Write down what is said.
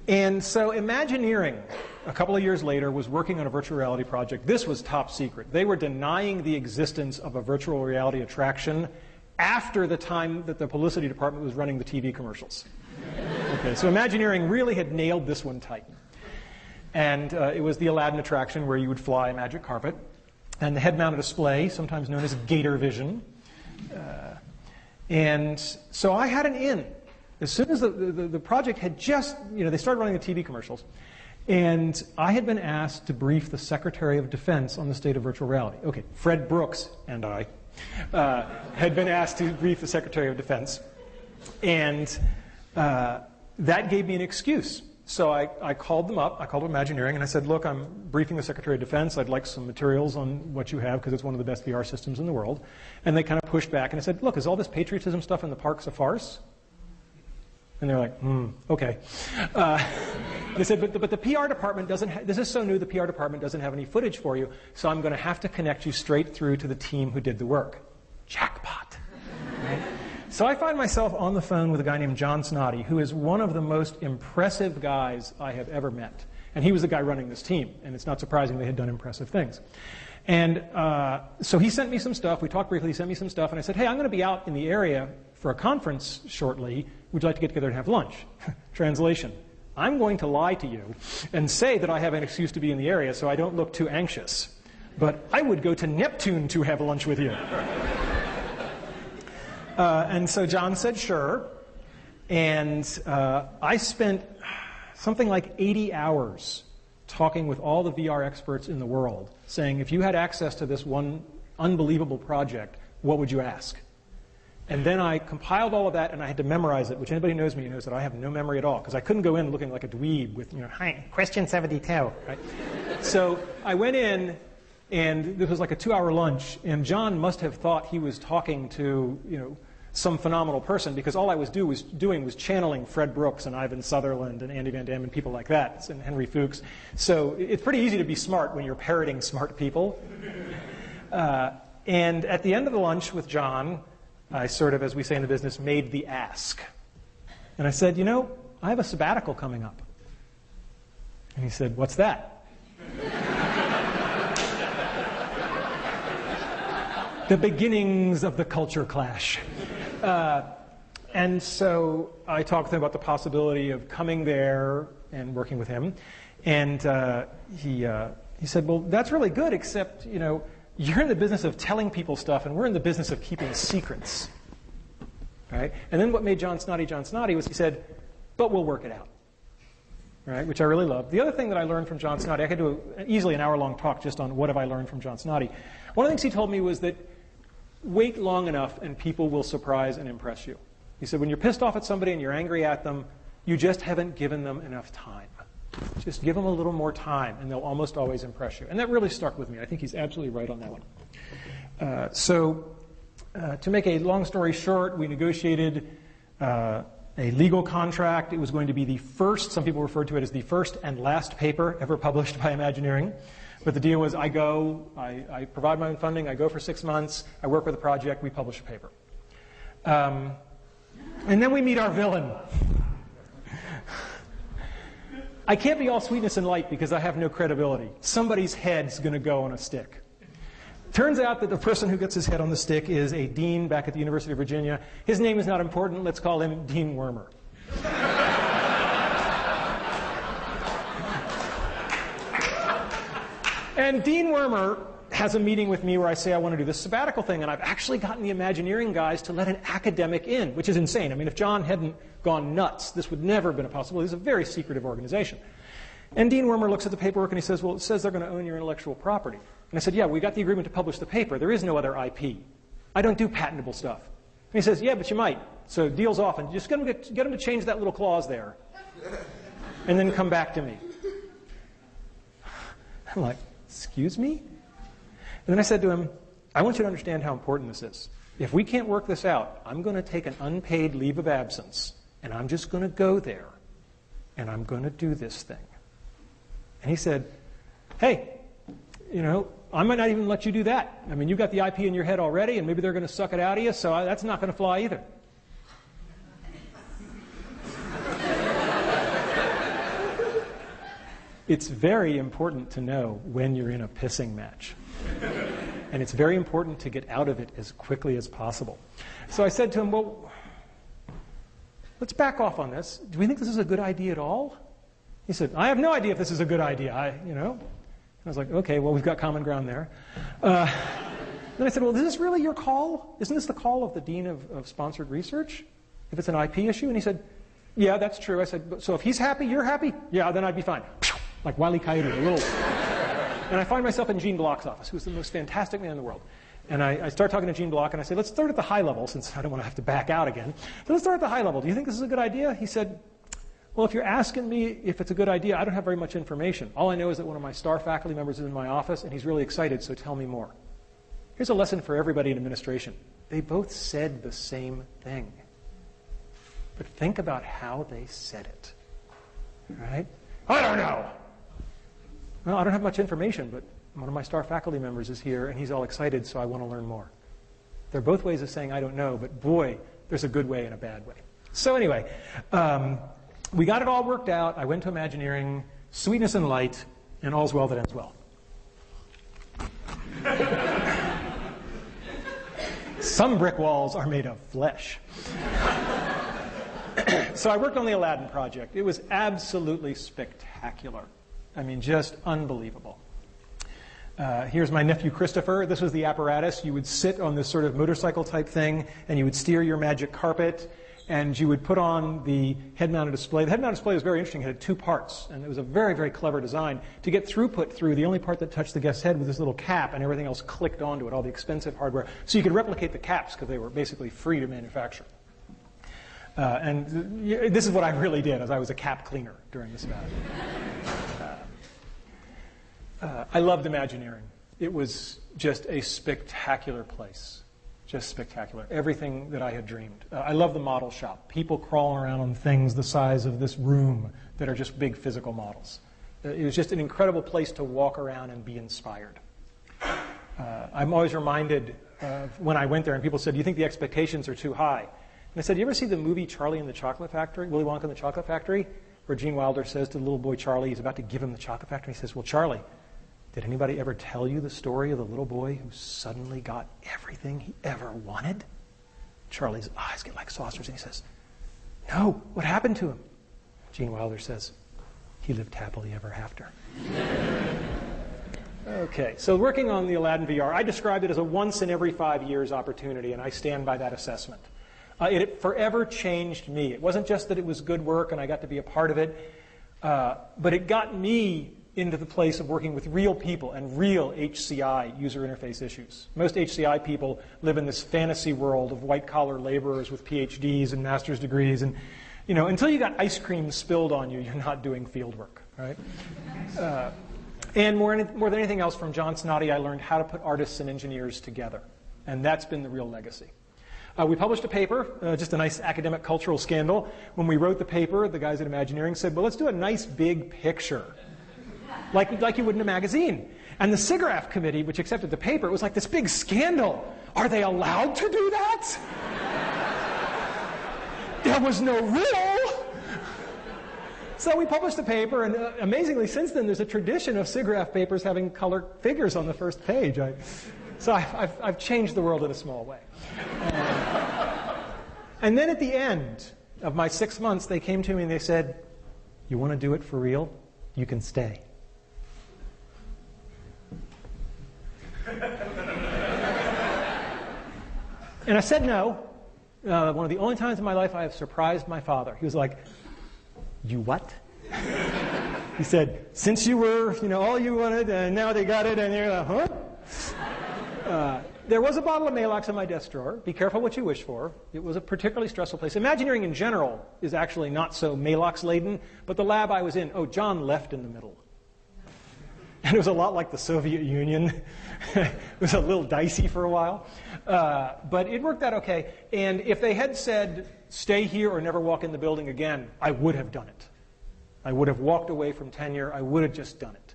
And so Imagineering, a couple of years later, was working on a virtual reality project. This was top secret. They were denying the existence of a virtual reality attraction after the time that the publicity department was running the TV commercials. Okay, so Imagineering really had nailed this one tight. And it was the Aladdin attraction where you would fly a magic carpet. And the head-mounted display, sometimes known as Gator Vision. And so I had an in. As soon as the project had just, they started running the TV commercials. And I had been asked to brief the Secretary of Defense on the state of virtual reality. Okay, Fred Brooks and I had been asked to brief the Secretary of Defense. And that gave me an excuse. So I called them up. I called Imagineering, and I said, look, I'm briefing the Secretary of Defense. I'd like some materials on what you have, because it's one of the best VR systems in the world. And they kind of pushed back, and I said, look, is all this patriotism stuff in the parks a farce? And they're like, okay. They said, but the PR department doesn't, this is so new, the PR department doesn't have any footage for you, so I'm going to have to connect you straight through to the team who did the work. Jackpot. Right? So I find myself on the phone with a guy named John Snoddy, who is one of the most impressive guys I have ever met. And he was the guy running this team, and it's not surprising they had done impressive things. And so he sent me some stuff. We talked briefly. He sent me some stuff, and I said, hey, I'm going to be out in the area for a conference shortly. Would you like to get together and have lunch? Translation. I'm going to lie to you and say that I have an excuse to be in the area so I don't look too anxious. But I would go to Neptune to have lunch with you. And so John said, sure. And I spent something like 80 hours talking with all the VR experts in the world, saying, if you had access to this one unbelievable project, what would you ask? And then I compiled all of that, and I had to memorize it, which anybody who knows me knows that I have no memory at all, because I couldn't go in looking like a dweeb with, hi, question 72, right? So I went in, and this was like a 2-hour lunch, and John must have thought he was talking to, some phenomenal person, because all I was doing was channeling Fred Brooks and Ivan Sutherland and Andy Van Damme and people like that, and Henry Fuchs. So it's pretty easy to be smart when you're parroting smart people. And at the end of the lunch with John, I sort of, as we say in the business, made the ask. And I said, I have a sabbatical coming up. And he said, what's that? The beginnings of the culture clash. And so I talked with him about the possibility of coming there and working with him. And he said, well, that's really good, except, you're in the business of telling people stuff, and we're in the business of keeping secrets. Right? And then what made John Snoddy was he said, but we'll work it out. Right? Which I really loved. The other thing that I learned from John Snoddy, I could do easily an hour-long talk just on what have I learned from John Snoddy. One of the things he told me was that wait long enough and people will surprise and impress you. He said, when you're pissed off at somebody and you're angry at them, you just haven't given them enough time. Just give them a little more time, and they'll almost always impress you. And that really stuck with me. I think he's absolutely right on that one. To make a long story short, we negotiated a legal contract. It was going to be the first, some people referred to it as the first and last paper ever published by Imagineering. But the deal was I provide my own funding, I go for 6 months, I work with a project, we publish a paper. And then we meet our villain. I can't be all sweetness and light because I have no credibility. Somebody's head's going to go on a stick. Turns out that the person who gets his head on the stick is a dean back at the University of Virginia. His name is not important. Let's call him Dean Wormer. And Dean Wormer has a meeting with me where I say I want to do this sabbatical thing, and I've actually gotten the Imagineering guys to let an academic in, which is insane. I mean, if John hadn't gone nuts, this would never have been a possibility. It's a very secretive organization. And Dean Wormer looks at the paperwork and he says, well, it says they're going to own your intellectual property. And I said, yeah, we got the agreement to publish the paper. There is no other IP. I don't do patentable stuff. And he says, yeah, but you might. So deal's off, and just get him to change that little clause there, and then come back to me. I'm like, excuse me? And then I said to him, I want you to understand how important this is. If we can't work this out, I'm going to take an unpaid leave of absence, and I'm just going to go there, and I'm going to do this thing. And he said, hey, I might not even let you do that. I mean, you've got the IP in your head already, and maybe they're going to suck it out of you, so that's not going to fly either. It's very important to know when you're in a pissing match. And it's very important to get out of it as quickly as possible. So I said to him, well, let's back off on this. Do we think this is a good idea at all? He said, I have no idea if this is a good idea. I was like, okay, well, we've got common ground there. Then I said, well, is this really your call? Isn't this the call of the Dean of Sponsored Research? If it's an IP issue? And he said, yeah, that's true. I said, so if he's happy, you're happy? Yeah, then I'd be fine. Like Wile E. Coyote, a little. And I find myself in Gene Block's office, who's the most fantastic man in the world. And I start talking to Gene Block, and I say, let's start at the high level, since I don't want to have to back out again. So let's start at the high level. Do you think this is a good idea? He said, well, if you're asking me if it's a good idea, I don't have very much information. All I know is that one of my star faculty members is in my office, and he's really excited, so tell me more. Here's a lesson for everybody in administration. They both said the same thing. But think about how they said it. Right? I don't know. Well, I don't have much information, but one of my star faculty members is here, and he's all excited, so I want to learn more. They're both ways of saying I don't know, but boy, there's a good way and a bad way. So anyway, we got it all worked out. I went to Imagineering, sweetness and light, and all's well that ends well. Some brick walls are made of flesh. So I worked on the Aladdin project. It was absolutely spectacular. I mean, just unbelievable. Here's my nephew Christopher. This was the apparatus. You would sit on this sort of motorcycle type thing, and you would steer your magic carpet, and you would put on the head-mounted display. The head-mounted display was very interesting. It had two parts, and it was a very, very clever design. To get throughput through, the only part that touched the guest's head was this little cap, and everything else clicked onto it, all the expensive hardware. So you could replicate the caps because they were basically free to manufacture. And this is what I really did, as I was a cap cleaner during this event. I loved Imagineering. It was just a spectacular place. Just spectacular. Everything that I had dreamed. I love the model shop. People crawling around on things the size of this room that are just big physical models. It was just an incredible place to walk around and be inspired. I'm always reminded of when I went there and people said, do you think the expectations are too high? And I said, you ever see the movie Charlie and the Chocolate Factory, Willy Wonka and the Chocolate Factory, where Gene Wilder says to the little boy Charlie, he's about to give him the chocolate factory, he says, well, Charlie, did anybody ever tell you the story of the little boy who suddenly got everything he ever wanted? Charlie's eyes get like saucers, and he says, no, what happened to him? Gene Wilder says, he lived happily ever after. Okay, so working on the Aladdin VR, I described it as a once in every 5 years opportunity, and I stand by that assessment. It forever changed me. It wasn't just that it was good work and I got to be a part of it, but it got me into the place of working with real people and real HCI, user interface issues. Most HCI people live in this fantasy world of white-collar laborers with PhDs and master's degrees, and until you got ice cream spilled on you, you're not doing field work, right? And more than anything else, from John Snoddy, I learned how to put artists and engineers together, and that's been the real legacy. We published a paper, just a nice academic cultural scandal. When we wrote the paper, the guys at Imagineering said, well, let's do a nice big picture, like you would in a magazine. And the SIGGRAPH committee, which accepted the paper, it was like this big scandal. Are they allowed to do that? There was no rule. So we published the paper, and amazingly, since then, there's a tradition of SIGGRAPH papers having color figures on the first page. So I've changed the world in a small way. And then at the end of my 6 months, they came to me and they said, you want to do it for real? You can stay. And I said no. One of the only times in my life I have surprised my father. He was like, you what? He said, since you were, all you wanted, and now they got it, and you're like, huh? There was a bottle of Maalox in my desk drawer. Be careful what you wish for. It was a particularly stressful place. Imagineering in general is actually not so Maalox-laden, but the lab I was in, John left in the middle. And it was a lot like the Soviet Union. It was a little dicey for a while. But it worked out okay. And if they had said, stay here or never walk in the building again, I would have done it. I would have walked away from tenure. I would have just done it.